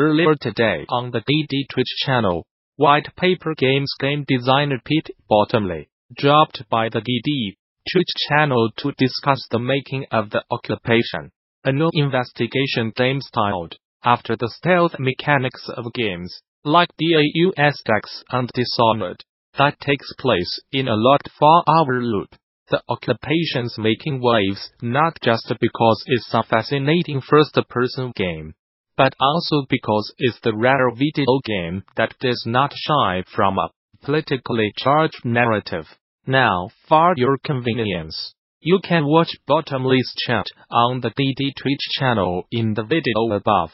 Earlier today on the DD Twitch channel, White Paper Games game designer Pete Bottomley dropped by the DD Twitch channel to discuss the making of the Occupatio, a new investigation game styled after the stealth mechanics of games like Deus Ex and Dishonored that takes place in a locked 4-hour loop. The Occupatio's making waves not just because it's a fascinating first-person game, but also because it's the rare video game that does not shy from a politically charged narrative. Now, for your convenience, you can watch Bottomley's chat on the DD Twitch channel in the video above.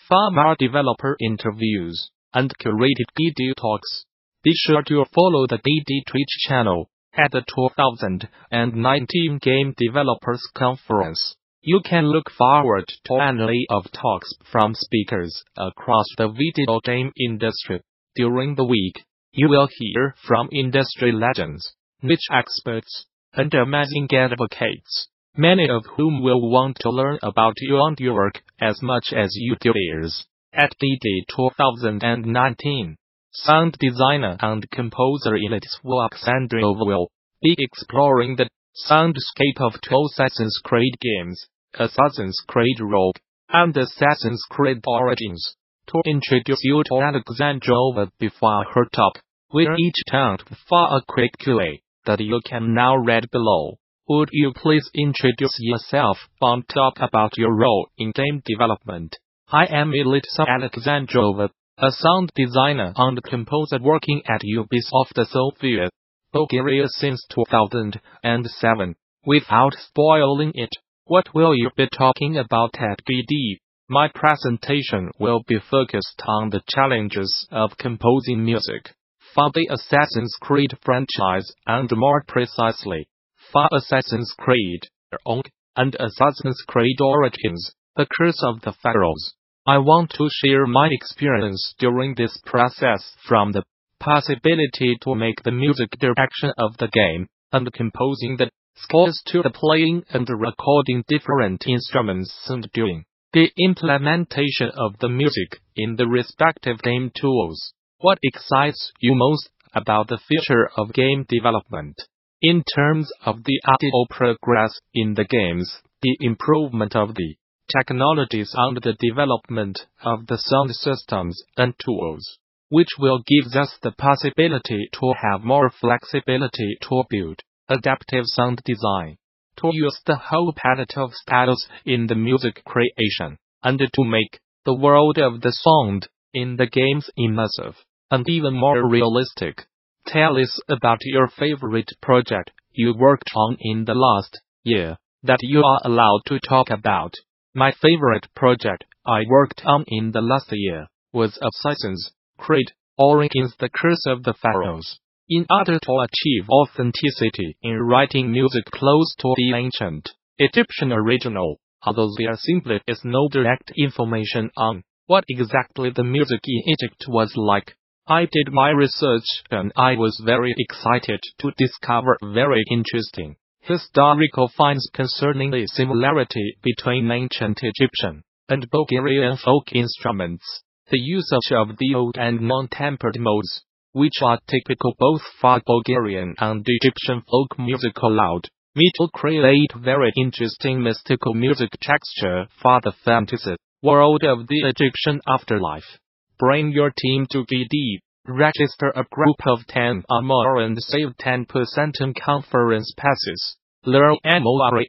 For more developer interviews and curated video talks, be sure to follow the DD Twitch channel. At the 2019 Game Developers Conference, you can look forward to an array of talks from speakers across the video game industry. During the week, you will hear from industry legends, niche experts, and amazing advocates, many of whom will want to learn about you and your work as much as you do theirs. At DD 2019, sound designer and composer elite Alexandria will be exploring the soundscape of two Assassin's Creed games, Assassin's Creed Rogue and Assassin's Creed Origins. To introduce you to Alexandrova before her talk, we're each turned for a quick Q&A that you can now read below. Would you please introduce yourself and talk about your role in game development? I am Elitsa Alexandrova, a sound designer and composer working at Ubisoft Sofia, Bulgaria since 2007. Without spoiling it, what will you be talking about at DD? My presentation will be focused on the challenges of composing music for the Assassin's Creed franchise and more precisely, for Assassin's Creed Rogue and Assassin's Creed Origins, The Curse of the Pharaohs. I want to share my experience during this process, from the possibility to make the music direction of the game and composing the scores to the playing and recording different instruments and doing the implementation of the music in the respective game tools. What excites you most about the future of game development? In terms of the audio progress in the games, the improvement of the technologies and the development of the sound systems and tools, which will give us the possibility to have more flexibility to build adaptive sound design, to use the whole palette of styles in the music creation, and to make the world of the sound in the games immersive and even more realistic. Tell us about your favorite project you worked on in the last year that you are allowed to talk about. My favorite project I worked on in the last year was Assassin's Creed Origins: The Curse of the Pharaohs. In order to achieve authenticity in writing music close to the ancient Egyptian original, although there simply is no direct information on what exactly the music in Egypt was like, I did my research and I was very excited to discover very interesting historical finds concerning the similarity between ancient Egyptian and Bulgarian folk instruments, the usage of the old and non-tempered modes, which are typical both for Bulgarian and Egyptian folk music, allowed me to create very interesting mystical music texture for the fantasy world of the Egyptian afterlife. Bring your team to DD, register a group of 10 or more and save 10% on conference passes. Learn more.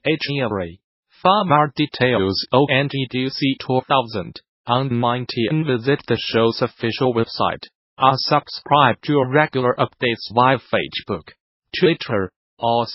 For more details on GDC 2019, visit the show's official website, or subscribe to regular updates via Facebook, Twitter, or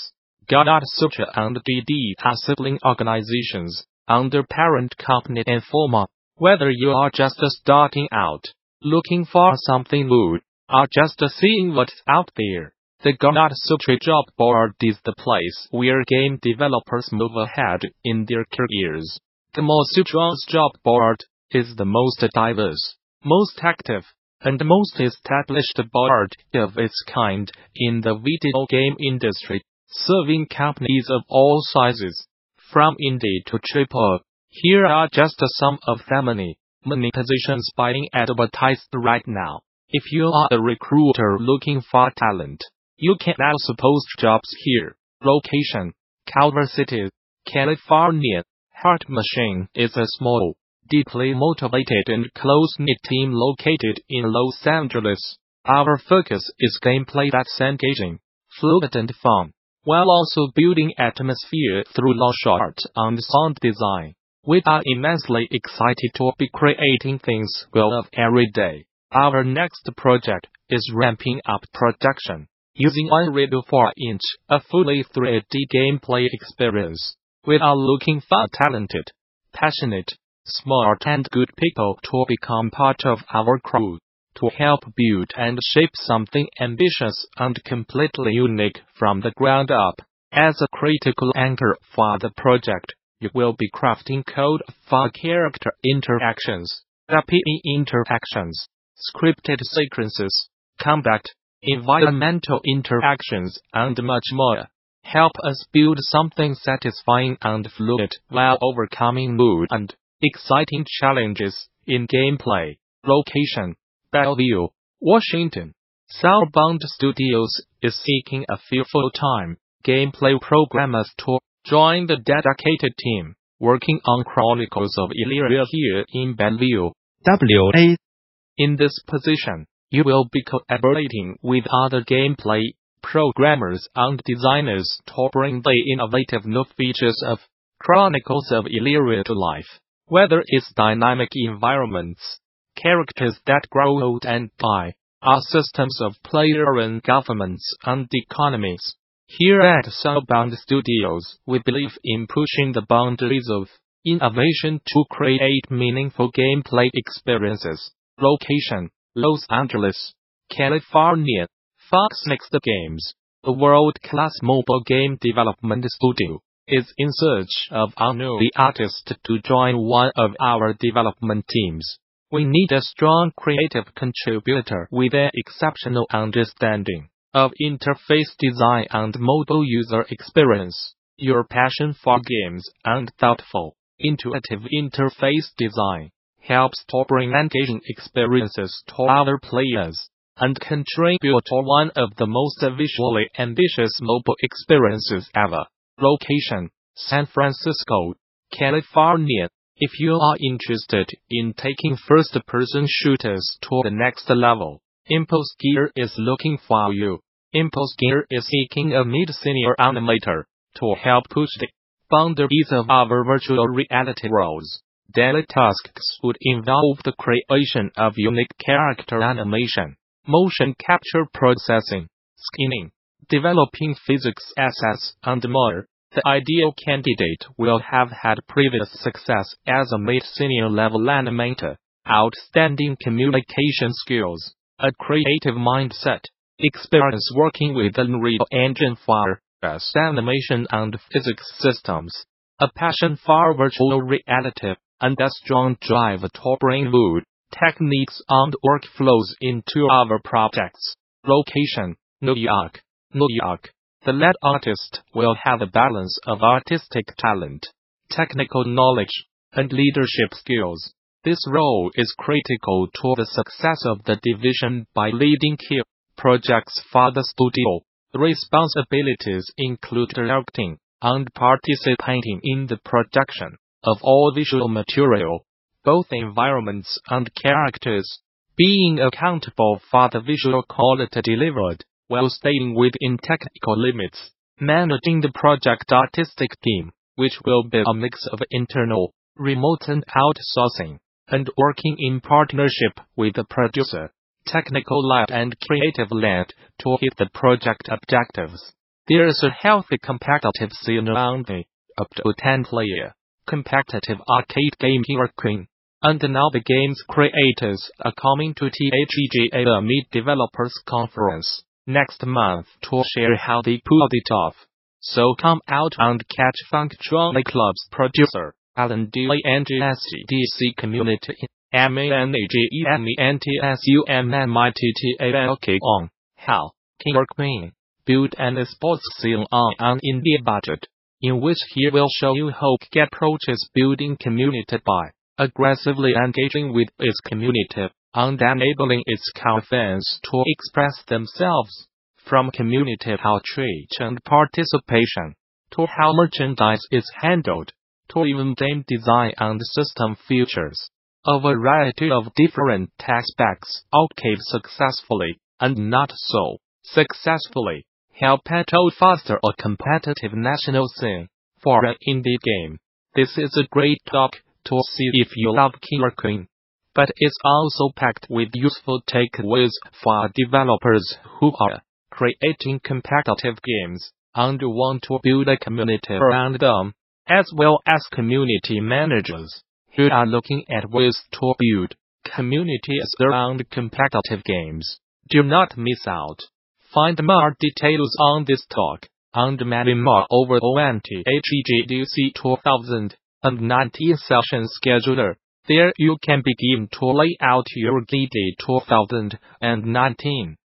Gamasutra and DD are sibling organizations under parent company Informa. Whether you are just starting out, looking for something new, or just seeing what's out there, the Gamasutra job board is the place where game developers move ahead in their careers. Gamasutra's job board is the most diverse, most active, and most established board of its kind in the video game industry, serving companies of all sizes, from indie to AAA. Here are just some of them. Many positions being advertised right now. If you are a recruiter looking for talent, you can also post jobs here. Location: Culver City, California. Heart Machine is a small, deeply motivated and close-knit team located in Los Angeles. Our focus is gameplay that's engaging, fluid and fun, while also building atmosphere through launch art and sound design. We are immensely excited to be creating things we love every day. Our next project is ramping up production, using Unreal 4-inch, a fully 3D gameplay experience. We are looking for talented, passionate, smart and good people to become part of our crew, to help build and shape something ambitious and completely unique from the ground up. As a critical anchor for the project, you will be crafting code for character interactions, API interactions, scripted sequences, combat, environmental interactions, and much more. Help us build something satisfying and fluid while overcoming mood and exciting challenges in gameplay. Location: Bellevue, Washington. Sourbound Studios is seeking a few full-time gameplay programmers to join the dedicated team working on Chronicles of Elyria here in Bellevue, WA. In this position, you will be collaborating with other gameplay programmers and designers to bring the innovative new features of Chronicles of Elyria to life. Whether it's dynamic environments, characters that grow old and die, or systems of player-run governments and economies. Here at Sourbound Studios, we believe in pushing the boundaries of innovation to create meaningful gameplay experiences. Location: Los Angeles, California. Fox Next Games, a world-class mobile game development studio, is in search of a new artist to join one of our development teams. We need a strong creative contributor with an exceptional understanding of interface design and mobile user experience. Your passion for games and thoughtful, intuitive interface design helps to bring engaging experiences to our players and contribute to one of the most visually ambitious mobile experiences ever. Location: San Francisco, California. If you are interested in taking first-person shooters to the next level, Impulse Gear is looking for you. Impulse Gear is seeking a mid-senior animator to help push the boundaries of our virtual reality worlds. Daily tasks would involve the creation of unique character animation, motion capture processing, skinning, developing physics assets, and more. The ideal candidate will have had previous success as a mid-senior level animator, outstanding communication skills, a creative mindset, experience working with Unreal Engine for animation and physics systems, a passion for virtual reality, and a strong drive to bring wood techniques and workflows into our projects. Location: New York, New York. The lead artist will have a balance of artistic talent, technical knowledge, and leadership skills. This role is critical to the success of the division by leading key projects for the studio. Responsibilities include directing and participating in the production of all visual material, both environments and characters, being accountable for the visual quality delivered, while staying within technical limits, managing the project artistic team, which will be a mix of internal, remote and outsourcing, and working in partnership with the producer, technical lab and creative lab to hit the project objectives. There is a healthy competitive scene around the up to 10-player competitive arcade game Hero Queen. And now the game's creators are coming to THEGA, the Meet Developers Conference, next month to share how they pulled it off. So come out and catch Funktronic Club's producer, Alan DLANGSDC community, MANAGEMENTSUMMITTALK on how Hero Queen build an sports scene on an indie budget, in which he will show you how get approaches building community by aggressively engaging with its community, and enabling its core fans to express themselves, from community outreach and participation, to how merchandise is handled, to even game design and system features. A variety of different aspects Occupatio successfully, and not so successfully, help to foster a competitive national scene for an indie game. This is a great talk to see if you love Killer Queen. But it's also packed with useful takeaways for developers who are creating competitive games and want to build a community around them, as well as community managers who are looking at ways to build communities around competitive games. Do not miss out. Find more details on this talk and many more over ONTHEGDC 2019 session scheduler. There you can begin to lay out your GD 2019.